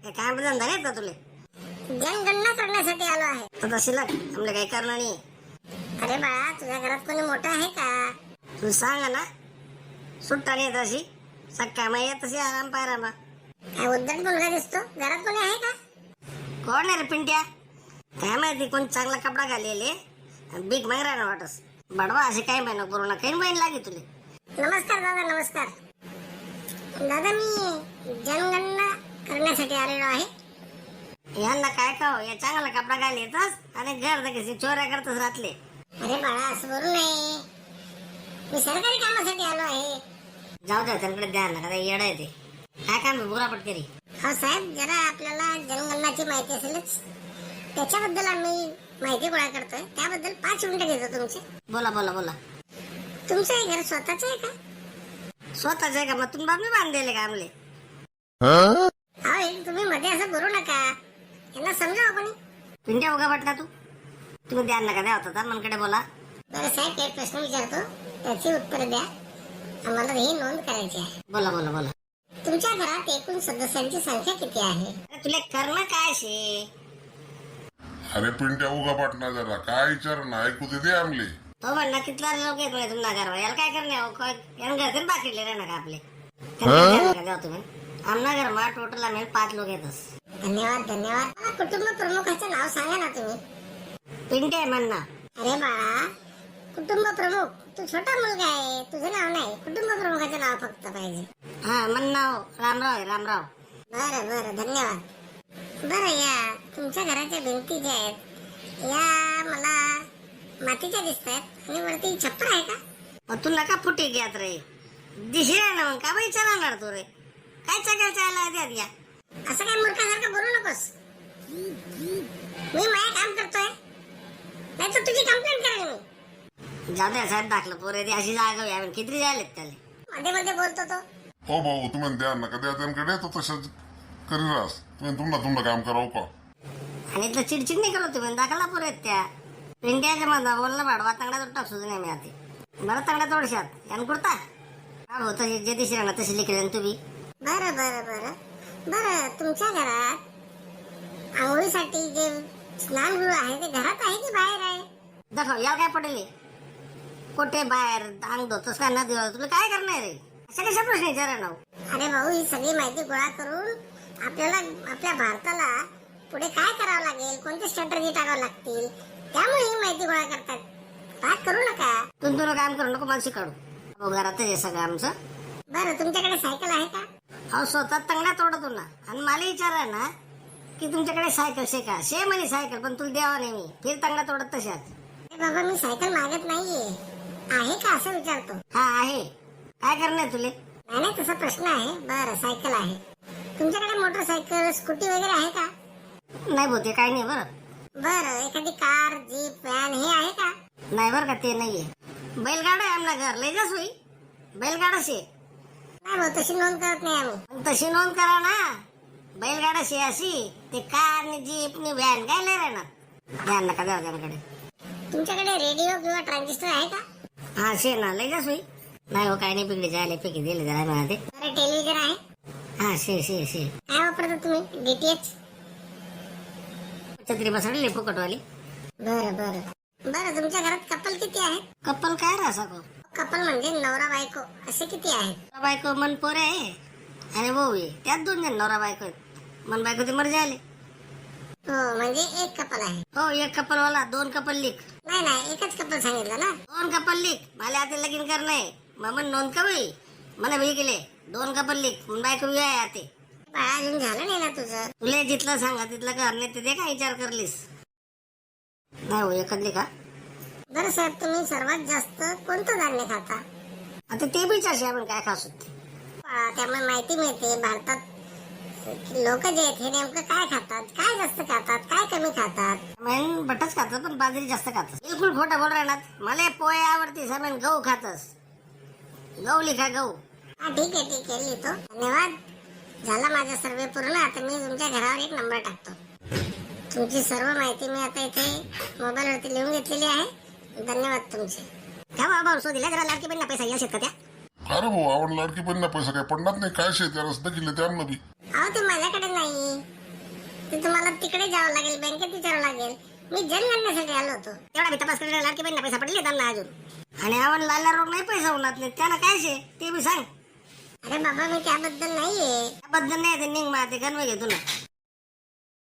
हे काय धंदा नाही का तुले? जनगणना करण्यासाठी आलो आहे. तर तशी लग आमले काही करणार नाही. अरे बाळा, तुझ्या घरात कोणी मोठा आहे का? तू सांगा ना, सुट्टा नाही तशी सक्का माहिती तशी आराम पायरामा. काय उद्धट मुलगा दिसतो. घरात कोणी आहे का? कोण आहे रे पिंट्या? काय माहिती कोण चांगला कपडा घालेले बिग मागरा ना वाटस. बडवा असे काही महिना पूर्ण काही महिने लागे तुले. नमस्कार दादा, नमस्कार. दादा, मी जनगणना करण्यासाठी आलेलो आहे. यांना काय का या चांगला कपडा घालेतच आणि घर कशी चोऱ्या करतच राहतले. अरे बाळा, असं बोलू नये. मी सरकारी कामासाठी आलो आहे. जाऊ द्या त्यांकडे ध्यान नका, येड आहे ते. काय काम आहे बुरा पटकरी? हो साहेब, जरा आपल्याला जनगणनाची माहिती असेलच, त्याच्याबद्दल आम्ही माहिती गोळा करतोय. त्याबद्दल 5 मिनिटं घेतो तुमचे. बोला बोला बोला. तुमचं हे घर स्वतःच आहे का? स्वतःच आहे का? मग तुम्ही बाबी बांधलेले का आमले? अहो, तुम्ही मध्ये असं बोलू नका. यांना समजावं कोणी. पिंट्या उगा पटका तू. तुम्ही ध्यान नका द्या होता मनकडे बोला. बरं साहेब, एक प्रश्न विचारतो, त्याची उत्तर द्या. आम्हाला ही नोंद करायची आहे. बोला बोला बोला. तुमच्या घरात एकूण सदस्यांची संख्या किती आहे? अरे तुला करणं काय शे? अरे पिंट्या उगा पाटणा जरा काय विचार ना ऐकू दे आमले. तो म्हणणं कितला लोक येत म्हणजे तुमच्या घरवर याला काय करणे? यांना घरचे बाकीले रे नका आपले. त्यांना ध्यान नका द्या तुम्ही. आमना घर मा टोटल आम्ही 5 लोक येतस. धन्यवाद धन्यवाद. मला कुटुंब प्रमुखाचं नाव सांगा ना तुम्ही. पिंट्या आहे म्हणणं. अरे बाळा, कुटुंब प्रमुख, तू छोटा मुलगा आहे, तुझं नाव नाही, कुटुंब प्रमुखाचं नाव फक्त पाहिजे. हा म्हणणं रामराव आहे रामराव. बरं बरं, धन्यवाद. बरं, या तुमच्या घराच्या भिंती ज्या आहेत या मला मातीच्या दिसत आहेत आणि वरती छप्पर आहे का? मग तू नका फुटी घ्यात रे. दिशे ना मग का विचारणार तू रे? काय चकायचं आला द्यात या. असं काय मूर्खासारखं बोलू नकोस. मी माझं काम करतोय, नाही तर तुझी कंप्लेंट करेन मी. जाऊ द्या साहेब, दाखलं पोरे ते अशी जागा यावे किती झालेत त्याला. मध्ये मध्ये बोलतो तो. हो भाऊ, तुम्ही ध्यान नका द्या त्यांकडे, तो तसंच करी रास. तुम्ही तुमनं काम करावं का? आणि इथलं चिडचिड नाही करत तुम्ही. दाखला पोरे आहेत त्या. पिंट्याच्या माझा बोलणं भाडवा तांगडा तुटता सुद्धा नाही मी आधी. बरं तांगडा तोडशात यान कुर्ता काय होतं जे दिसले ना तशी लिखले तुम्ही. बरं बरं बरं बरं, तुमच्या घरात आंघोळीसाठी जे स्नानगृह आहे ते घरात आहे की बाहेर आहे? दाखव याला काय पडेल? कोठे बाहेर अंग धुतोस का न दिवस तुला काय करणार रे? अशा कशा प्रश्न विचारा ना. अरे भाऊ, ही सगळी माहिती गोळा करून आपल्याला आपल्या भारताला पुढे काय करावं लागेल, कोणते स्ट्रॅटेजी टाकावं लागतील, त्यामुळे ही माहिती गोळा करतात. राग करू नका. तुला काम करू नको, मला शिकाडू. घरातच आहे सगळं आमचं. बरं, तुमच्याकडे सायकल आहे का? अहो स्वतः तंगड्या तोडतो ना. आणि मला विचारा ना की तुमच्याकडे सायकल शे का? शे म्हणे सायकल, पण तुला द्यावा नाही मी. फिर तंगड्या तोडत तशाच. अरे बाबा, मी सायकल मागत नाहीये. आहे का असं विचारतो. हा आहे. काय करणार तुले? नाही नाही, तसा प्रश्न आहे. बरं, सायकल आहे. तुमच्याकडे मोटरसायकल, स्कूटी वगैरे आहे का? नाही बोते काय नाही. बरं बरं, एखादी कार, जीप, व्हॅन हे आहे का? नाही बरं का, ते नाहीये. बैलगाडा आहे आमला घर लय जास होई. बैलगाडा शे. नाही भाऊ, तशी नोंद करत नाही आम्ही. पण तशी नोंद करा ना. बैलगाडा शे अशी ते कार नि जीप नि व्हॅन काय लय राहणार. ध्यान नका द्या त्यांकडे. तुमच्याकडे रेडिओ किंवा ट्रान्झिस्टर आहे का? हा शे ना लय जास होई. नाही हो काय नाही, पिकडी जायला पैकी दिले जरा मला ते. बरं, टेलिव्हिजन आहे? हा शे शे शे. काय वापरता तुम्ही? डीटीएच? छत्री बसवली फुकटवाली. बरं बरं बरं, तुमच्या घरात कपल किती आहेत? कपल काय रा सको? कपल म्हणजे नवरा बायको असे किती आहेत? नवरा बायको मन पोरे आहे आणि भाऊ आहे. त्यात 2 जण नवरा बायको आहेत. मन बायको ते मर जायले. हो, म्हणजे एक कपल आहे. हो, एक कपल वाला 2 कपल लिख. नाही नाही, एकच कपल सांगितलं ना. 2 कपल लिख. मला आता लगीन करणं आहे. मग नोंद का बाई मला वेळ गेले. 2 कपल लिख. मन बायको आहे आते. बाळा, अजून झालं नाही ना तुझं? तुला जिथलं सांगा तिथलं करणे ते दे. काय विचार करलीस? नाही हो, एकच लिखा. बरं साहेब, तुम्ही सर्वात जास्त कोणतं धान्य खाता? आता ते विचारशी आपण काय खास होते. त्यामुळे माहिती मिळते भारतात लोक जे आहेत हे नेमकं काय खातात, काय जास्त खातात, काय कमी खातात. मैं बटच खात पण बाजरी जास्त खात. बिलकुल खोटं बोल राहणार. मला पोहे आवडते समेन. गहू खातस. गहू लिखा गहू. हा ठीक आहे लिहितो. धन्यवाद. झाला माझा सर्वे पूर्ण. आता मी तुमच्या घरावर एक नंबर टाकतो. तुमची सर्व माहिती मी आता इथे मोबाईलवरती लिहून घेतलेली आहे. धन्यवाद तुमचे. काय बाबा सो दिला जरा लाडकी पण पैसा या शेतकऱ्या. अरे भाऊ, आवड लाडकी पण पैसा काय पडणार नाही. काय शेत त्याला सुद्धा केले त्या नदी. अहो, ते माझ्याकडे नाही. ते तुम्हाला तिकडे जावं लागेल, बँकेत विचारावं लागेल. मी जनगणनेसाठी आलो होतो. तेवढा मी तपास करायला लाडकी बहिणीला पैसा पडले त्यांना अजून. आणि आपण लाल्या रोग नाही पैसा होणार नाही त्याला काय शे ते बी सांग. अरे बाबा मी त्याबद्दल नाहीये. त्याबद्दल नाही ते निघ मा ते गणवे घे तुला.